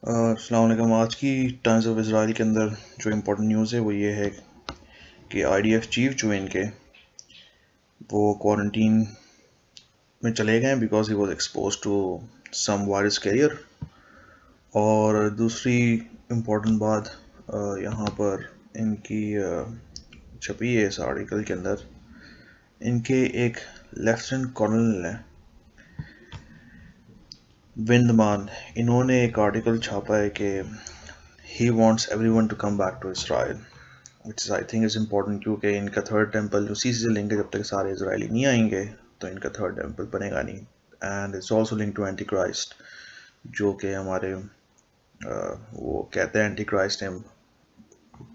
السلام علیکم. آج کی ٹائمز آف اسرائیل کے اندر جو امپورٹنٹ نیوز ہے وہ یہ ہے کہ آئی ڈی ایف چیف جو ان کے وہ کوارنٹین میں چلے گئے because he was exposed to some virus carrier. اور دوسری امپورٹنٹ بات یہاں پر ان کی چھپی ہے اس آرٹیکل کے اندر. ان کے ایک لیفٹیننٹ کرنل ہیں وندمان. انہوں نے ایک آرٹیکل چھاپا ہے کہ he wants everyone to come back to Israel, which is I think is important کیونکہ ان کا تھرڈ ٹیمپل اسی سے لنک ہے. جب تک سارے اسرائیلی نہیں آئیں گے تو ان کا تھرڈ ٹیمپل بنے گا نہیں. And it's also link to antichrist جو کہ ہمارے وہ کہتے ہیں اینٹی کرائسٹ ہے.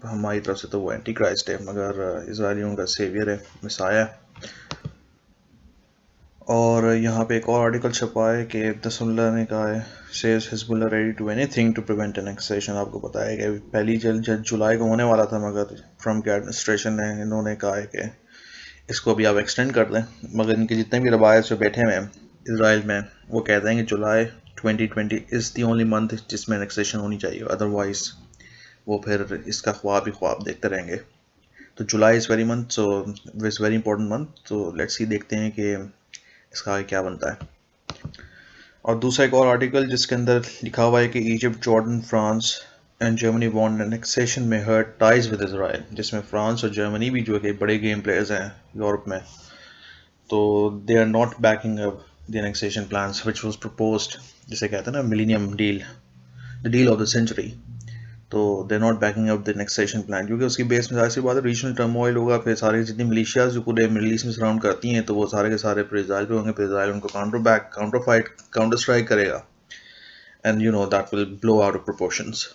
ہماری طرف سے تو وہ اینٹی کرائسٹ ہے مگر اسرائیلیوں کا سیویئر ہے, مسایا ہے. اور یہاں پہ ایک اور آرٹیکل چھپا ہے کہ نصر اللہ نے کہا ہے says حزب اللہ ready to anything to prevent annexation. آپ کو پتا ہے کہ پہلی جلد جولائی کو ہونے والا تھا مگر ٹرمپ کے ایڈمنسٹریشن نے انہوں نے کہا ہے کہ اس کو ابھی آپ ایکسٹینڈ کر دیں. مگر ان کے جتنے بھی روایت جو بیٹھے ہوئے ہیں اسرائیل میں وہ کہتے ہیں کہ جولائی 2020 از دی اونلی منتھ جس میں انیکسیشن ہونی چاہیے, ادروائز وہ پھر اس کا خواب ہی خواب دیکھتے رہیں گے. تو July is very month, so it's very important month. تو لیٹس سی دیکھتے ہیں کہ اس کا کیا بنتا ہے. اور دوسرا ایک اور آرٹیکل جس کے اندر لکھا ہوا ہے کہ Egypt, Jordan, France and Germany want annexation میں ہرٹ ٹائز ود اسرائیل, جس میں فرانس اور جرمنی بھی جو کہ بڑے گیم پلیئرز ہیں یورپ میں, تو they are not backing up the annexation plans which was proposed, جسے کہتے ہیں نا millennium deal, the deal of the century. تو they not backing up the annexation plan کیونکہ اس کی بیس میں ظاہر سی بات ہے ریجنل ٹرموائل ہوگا. پھر ساری جتنی ملیشیاز جو پورے مڈل ایسٹ میں سراؤنڈ کرتی ہیں تو وہ سارے کے سارے پھر اسرائیل پہ ہوں گے. پھر اسرائیل ان کو کاؤنٹر اسٹرائک کرے گا and you know that will blow out of proportions.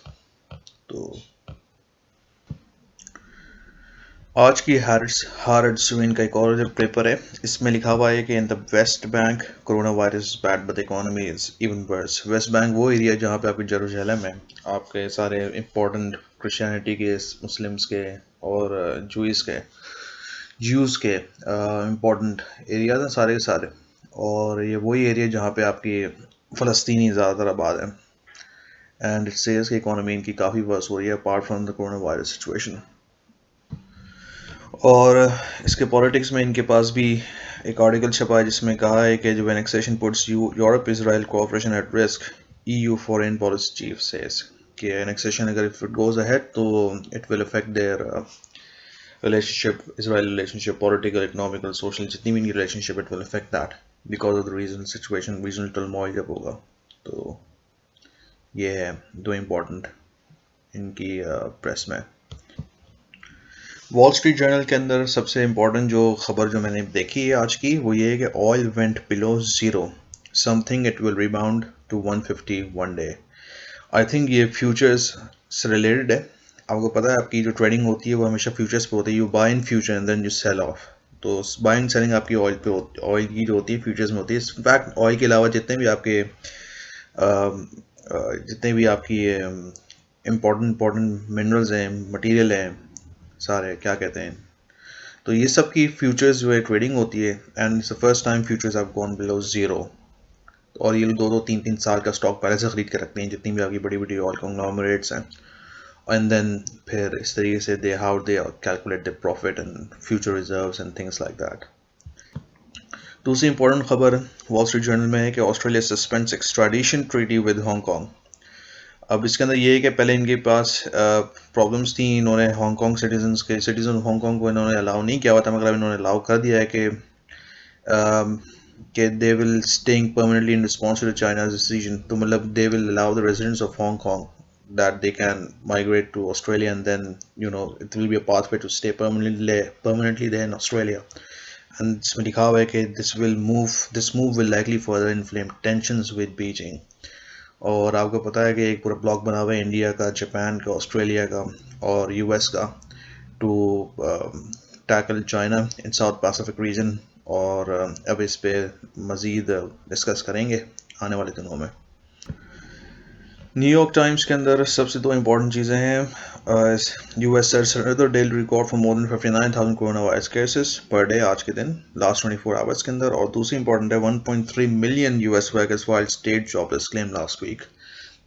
تو آج کی ہارڈ سوین کا ایک اور پیپر ہے, اس میں لکھا ہوا ہے کہ in the West Bank coronavirus bad but economy is even worse. West Bank وہ ایریا جہاں پہ آپ کے جیروسلم ہے, آپ کے سارے امپورٹنٹ کرسچینٹی کے, مسلمس کے اور جیوز کے امپورٹنٹ ایریاز ہیں سارے کے سارے. اور یہ وہی ایریا جہاں پہ آپ کی فلسطینی زیادہ تر آباد ہیں. اینڈ اٹ سیز کہ اکانومی ان کی کافی ورس ہو رہی ہے apart from the corona virus situation. اور اس کے پالیٹکس میں ان کے پاس بھی ایک آرٹیکل چھپا ہے جس میں کہا ہے کہ جو annexation puts Europe Israel cooperation at risk, E U foreign policy chief says کہ انیکسیشن اگر اف اٹ گوز اہیڈ تو it will affect their relationship, Israel relationship, political, economical, social, جتنی بھی ان کی relationship, it will affect that because of the regional situation, regional turmoil جب ہوگا. تو یہ ہے دو امپورٹنٹ ان کی پریس میں. وال اسٹریٹ جرنل کے اندر سب سے امپورٹنٹ جو خبر جو میں نے دیکھی ہے آج کی وہ یہ ہے کہ oil went below zero, something it will rebound to 150 one day. I think یہ فیوچرس سے ریلیٹڈ ہے. آپ کو پتا ہے آپ کی جو ٹریڈنگ ہوتی ہے وہ ہمیشہ فیوچرس پہ ہوتی ہے, you buy in future and then you sell off. تو بائنگ سیلنگ آپ کی آئل پہ آئل کی جو ہوتی ہے فیوچرس میں ہوتی ہے. انفیکٹ آئل کے علاوہ جتنے بھی آپ کی امپورٹنٹ منرلز ہیں, مٹیریل ہیں, سارے کیا کہتے ہیں, تو یہ سب کی فیوچرز جو ہے ٹریڈنگ ہوتی ہے. And it's the first time futures have gone below zero. اور یہ لوگ 2-3 سال کا اسٹاک پہلے سے خرید کے رکھتے ہیں جتنی بھی آپ کی بڑی بڑی آئل کنگلومریٹس ہیں. اینڈ دین پھر اس طریقے سے they calculate the profit and future reserves and things like that. دوسری امپورٹنٹ خبر وال اسٹریٹ جرنل میں ہے کہ Australia suspends extradition treaty with Hong Kong. اب اس کے اندر یہ ہے کہ پہلے ان کے پاس پرابلمس تھیں, انہوں نے Hong Kong citizen Hong Kong کو انہوں نے الاؤ نہیں کیا ہوا تھا, مگر اب انہوں نے الاؤ کر دیا ہے کہ they will staying permanently in response to China's decision. تو مطلب they will allow the residents of Hong Kong that they can migrate to Australia and then it will be a pathway to stay permanently there in Australia. And اس میں لکھا ہوا ہے کہ this move will likely further inflame tensions with Beijing. اور آپ کو پتا ہے کہ ایک پورا بلاک بنا ہوا ہے انڈیا کا, جاپان کا, آسٹریلیا کا اور یو ایس کا to tackle China in South Pacific region. اور اب اس پہ مزید ڈسکس کریں گے آنے والے دنوں میں. نیو یارک ٹائمز کے اندر سب سے دو امپورٹنٹ چیزیں ہیں. U S sets another daily record for more than 59,000 corona virus cases per day آج کے دن لاسٹ 24 آورس کے اندر. اور دوسری امپورٹنٹ ہے 1.3 million US workers filed state jobless claim last week.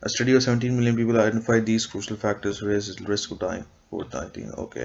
A study of 17 million people identified these crucial factors raise risk of dying COVID-19. Okay.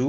2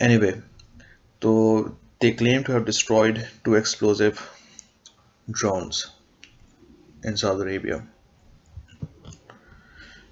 Anyway, so they claim to have destroyed 2 explosive drones in Saudi Arabia.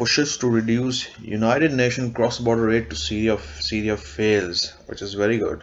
pushes to reduce United Nations cross border aid to Syria fails, which is very good.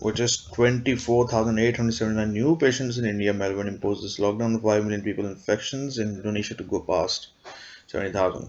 which is 24,879 new patients in India. Melbourne imposed this lockdown. 5 million people infections in Indonesia to go past 70,000.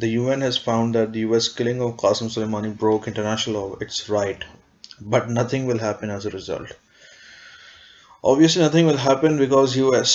The UN has found that the US killing of Qasem Soleimani broke international law. It's right, but nothing will happen as a result. Obviously, nothing will happen because US,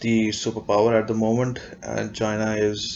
the superpower at the moment, and China is,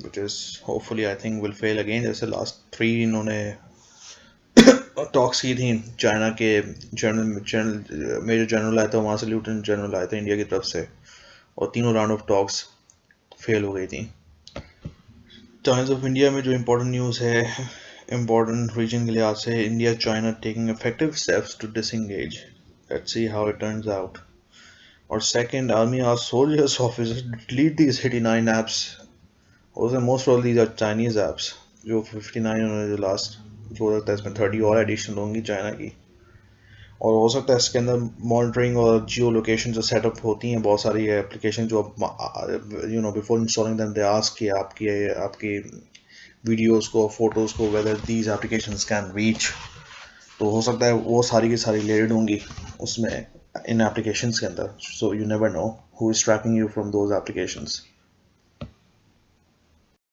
which is hopefully I think will fail again. جیسے last 3 انہوں نے ٹاکس کی تھیں China کے major general آئے تھے وہاں سے لیفٹیننٹ جنرل آئے تھے انڈیا کی طرف سے اور تینوں راؤنڈ آف ٹاکس فیل ہو گئی تھیں. ٹائمز آف انڈیا میں جو امپورٹنٹ نیوز ہے امپورٹنٹ ریجن کے لحاظ سے India China taking effective steps to disengage. Let's see how it turns out. اور second army or soldiers officers delete these 89 apps. Most of these are Chinese apps. جو 59 انہوں نے جو last جو لگتا ہے اس میں 30 اور ایڈیشنل ہوں گی چائنا کی. اور ہو سکتا ہے اس کے اندر مانیٹرنگ اور جیو لوکیشن جو سیٹ اپ ہوتی ہیں بہت ساری اپلیکیشن جو before installing them they ask کہ آپ کی ویڈیوز کو فوٹوز کو whether these applications can reach. تو ہو سکتا ہے وہ ساری کی ساری لیڈ ہوں گی اس میں ان اپلیکیشنز کے اندر. So you never know who is tracking you from those applications.